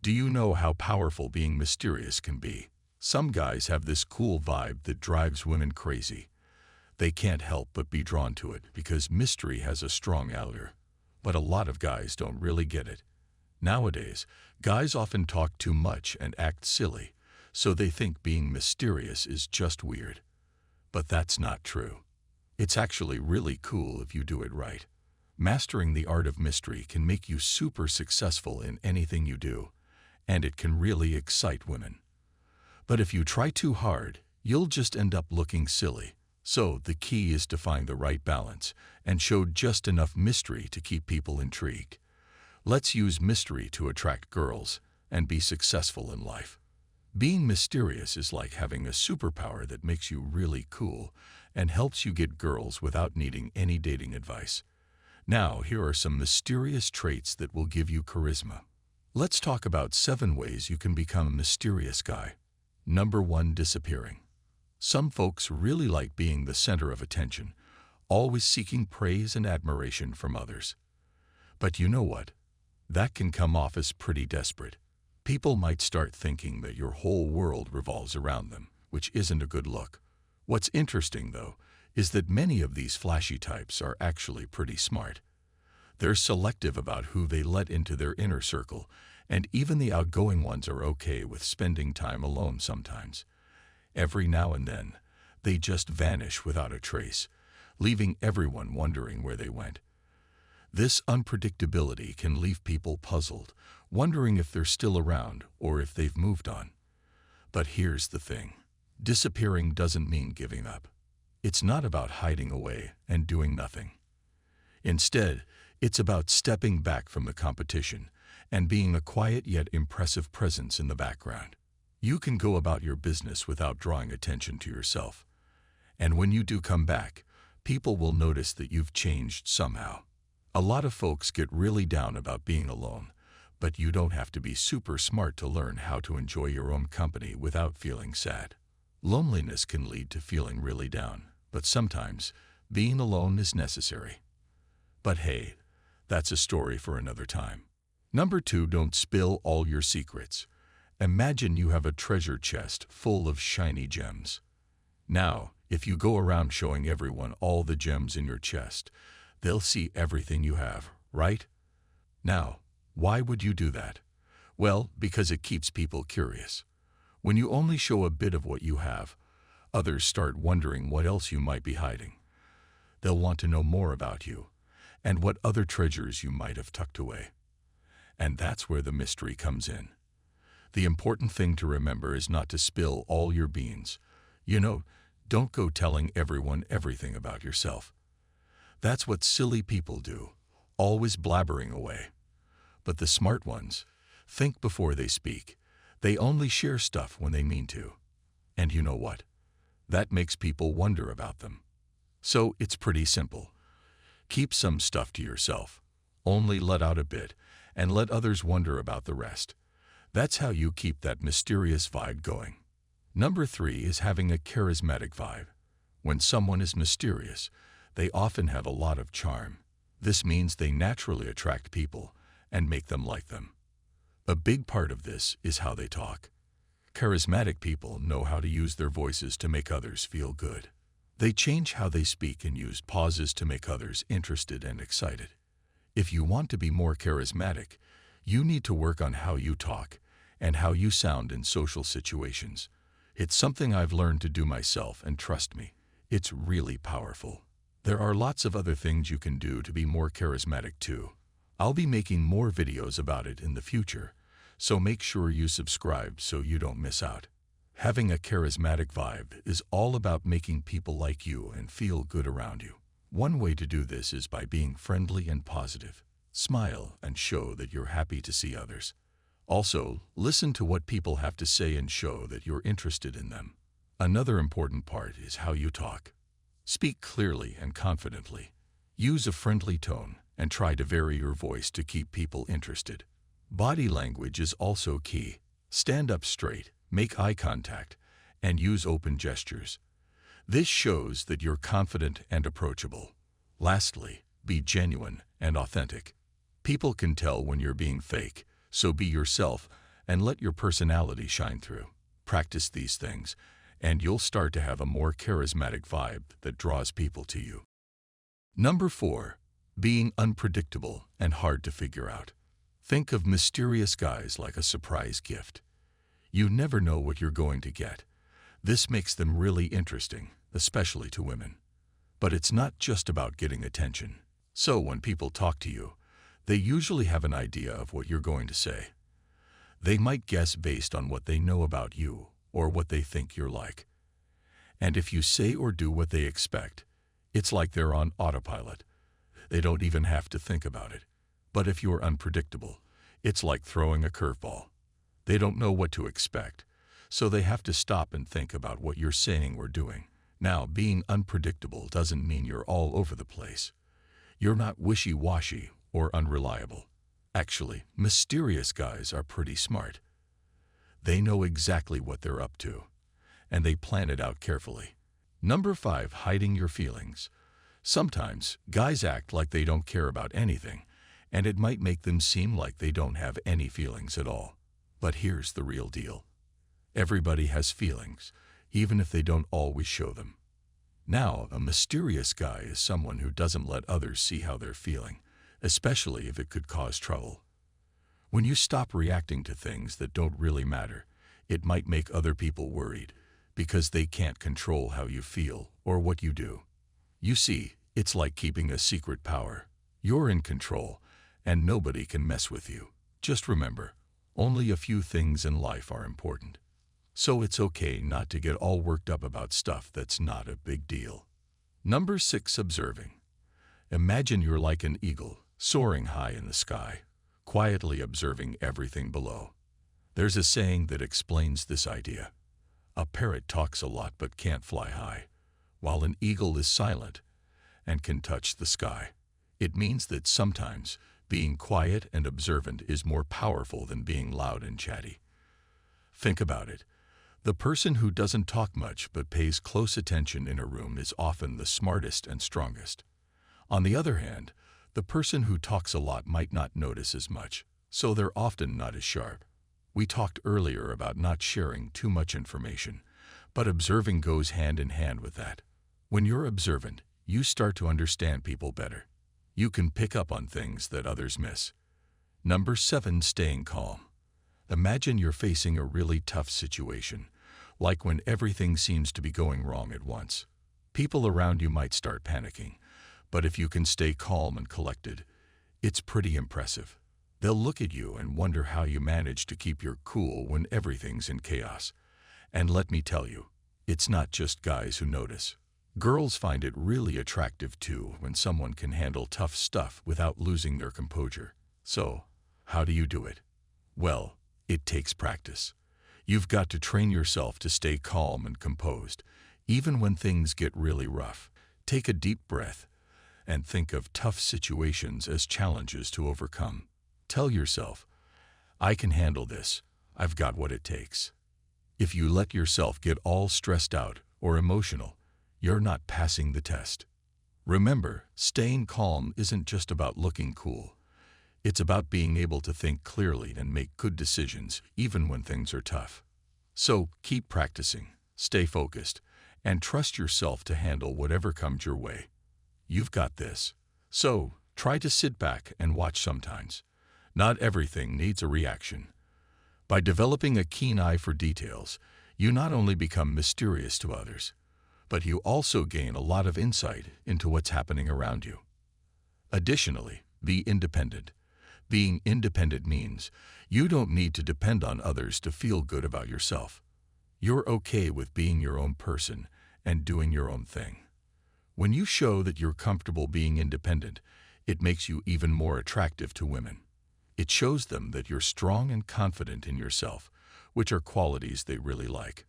Do you know how powerful being mysterious can be? Some guys have this cool vibe that drives women crazy. They can't help but be drawn to it because mystery has a strong allure. But a lot of guys don't really get it. Nowadays, guys often talk too much and act silly, so they think being mysterious is just weird. But that's not true. It's actually really cool if you do it right. Mastering the art of mystery can make you super successful in anything you do, and it can really excite women. But if you try too hard, you'll just end up looking silly. So the key is to find the right balance and show just enough mystery to keep people intrigued. Let's use mystery to attract girls and be successful in life. Being mysterious is like having a superpower that makes you really cool and helps you get girls without needing any dating advice. Now, here are some mysterious traits that will give you charisma. Let's talk about 7 ways you can become a mysterious guy. Number 1, disappearing. Some folks really like being the center of attention, always seeking praise and admiration from others. But you know what? That can come off as pretty desperate. People might start thinking that your whole world revolves around them, which isn't a good look. What's interesting, though, is that many of these flashy types are actually pretty smart. They're selective about who they let into their inner circle, and even the outgoing ones are okay with spending time alone sometimes. Every now and then, they just vanish without a trace, leaving everyone wondering where they went. This unpredictability can leave people puzzled, wondering if they're still around or if they've moved on. But here's the thing. Disappearing doesn't mean giving up. It's not about hiding away and doing nothing. Instead, it's about stepping back from the competition and being a quiet yet impressive presence in the background. You can go about your business without drawing attention to yourself. And when you do come back, people will notice that you've changed somehow. A lot of folks get really down about being alone, but you don't have to be super smart to learn how to enjoy your own company without feeling sad. Loneliness can lead to feeling really down, but sometimes being alone is necessary. But hey, that's a story for another time. Number 2, don't spill all your secrets. Imagine you have a treasure chest full of shiny gems. Now, if you go around showing everyone all the gems in your chest, they'll see everything you have, right? Now, why would you do that? Well, because it keeps people curious. When you only show a bit of what you have, others start wondering what else you might be hiding. They'll want to know more about you and what other treasures you might have tucked away. And that's where the mystery comes in. The important thing to remember is not to spill all your beans. Don't go telling everyone everything about yourself. That's what silly people do, always blabbering away. But the smart ones think before they speak. They only share stuff when they mean to. And you know what? That makes people wonder about them. So it's pretty simple. Keep some stuff to yourself. Only let out a bit and let others wonder about the rest. That's how you keep that mysterious vibe going. Number 3 is having a charismatic vibe. When someone is mysterious, they often have a lot of charm. This means they naturally attract people and make them like them. A big part of this is how they talk. Charismatic people know how to use their voices to make others feel good. They change how they speak and use pauses to make others interested and excited. If you want to be more charismatic, you need to work on how you talk and how you sound in social situations. It's something I've learned to do myself, and trust me, it's really powerful. There are lots of other things you can do to be more charismatic too. I'll be making more videos about it in the future, so make sure you subscribe so you don't miss out. Having a charismatic vibe is all about making people like you and feel good around you. One way to do this is by being friendly and positive. Smile and show that you're happy to see others. Also, listen to what people have to say and show that you're interested in them. Another important part is how you talk. Speak clearly and confidently. Use a friendly tone and try to vary your voice to keep people interested. Body language is also key. Stand up straight, make eye contact, and use open gestures. This shows that you're confident and approachable. Lastly, be genuine and authentic. People can tell when you're being fake, so be yourself and let your personality shine through. Practice these things, and you'll start to have a more charismatic vibe that draws people to you. Number 4. Being unpredictable and hard to figure out. Think of mysterious guys like a surprise gift. You never know what you're going to get. This makes them really interesting, especially to women. But it's not just about getting attention. So when people talk to you, they usually have an idea of what you're going to say. They might guess based on what they know about you or what they think you're like. And if you say or do what they expect, it's like they're on autopilot. They don't even have to think about it. But if you're unpredictable, it's like throwing a curveball. They don't know what to expect, so they have to stop and think about what you're saying or doing. Now, being unpredictable doesn't mean you're all over the place. You're not wishy-washy or unreliable. Actually, mysterious guys are pretty smart. They know exactly what they're up to, and they plan it out carefully. Number 5. Hiding your feelings. Sometimes, guys act like they don't care about anything, and it might make them seem like they don't have any feelings at all. But here's the real deal. Everybody has feelings, even if they don't always show them. Now, a mysterious guy is someone who doesn't let others see how they're feeling, especially if it could cause trouble. When you stop reacting to things that don't really matter, it might make other people worried, because they can't control how you feel or what you do. You see, it's like keeping a secret power. You're in control, and nobody can mess with you. Just remember, only a few things in life are important. So it's okay not to get all worked up about stuff that's not a big deal. Number 6. Observing. Imagine you're like an eagle, soaring high in the sky, quietly observing everything below. There's a saying that explains this idea. A parrot talks a lot but can't fly high, while an eagle is silent and can touch the sky. It means that sometimes being quiet and observant is more powerful than being loud and chatty. Think about it. The person who doesn't talk much but pays close attention in a room is often the smartest and strongest. On the other hand, the person who talks a lot might not notice as much, so they're often not as sharp. We talked earlier about not sharing too much information, but observing goes hand in hand with that. When you're observant, you start to understand people better. You can pick up on things that others miss. Number 7. Staying calm. Imagine you're facing a really tough situation, like when everything seems to be going wrong at once. People around you might start panicking, but if you can stay calm and collected, it's pretty impressive. They'll look at you and wonder how you manage to keep your cool when everything's in chaos. And let me tell you, it's not just guys who notice. Girls find it really attractive too when someone can handle tough stuff without losing their composure. So, how do you do it? Well, it takes practice. You've got to train yourself to stay calm and composed, even when things get really rough. Take a deep breath and think of tough situations as challenges to overcome. Tell yourself, I can handle this. I've got what it takes. If you let yourself get all stressed out or emotional, you're not passing the test. Remember, staying calm isn't just about looking cool. It's about being able to think clearly and make good decisions even when things are tough. So keep practicing, stay focused, and trust yourself to handle whatever comes your way. You've got this. So try to sit back and watch sometimes. Not everything needs a reaction. By developing a keen eye for details, you not only become mysterious to others, but you also gain a lot of insight into what's happening around you. Additionally, be independent. Being independent means you don't need to depend on others to feel good about yourself. You're okay with being your own person and doing your own thing. When you show that you're comfortable being independent, it makes you even more attractive to women. It shows them that you're strong and confident in yourself, which are qualities they really like.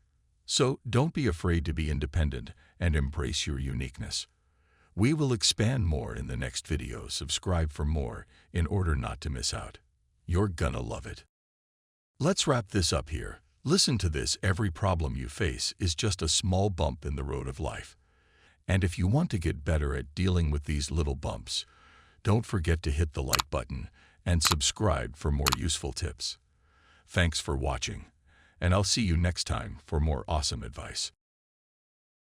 So don't be afraid to be independent and embrace your uniqueness. We will expand more in the next video. Subscribe for more in order not to miss out. You're gonna love it. Let's wrap this up here. Listen to this. Every problem you face is just a small bump in the road of life. And if you want to get better at dealing with these little bumps, don't forget to hit the like button and subscribe for more useful tips. Thanks for watching, and I'll see you next time for more awesome advice.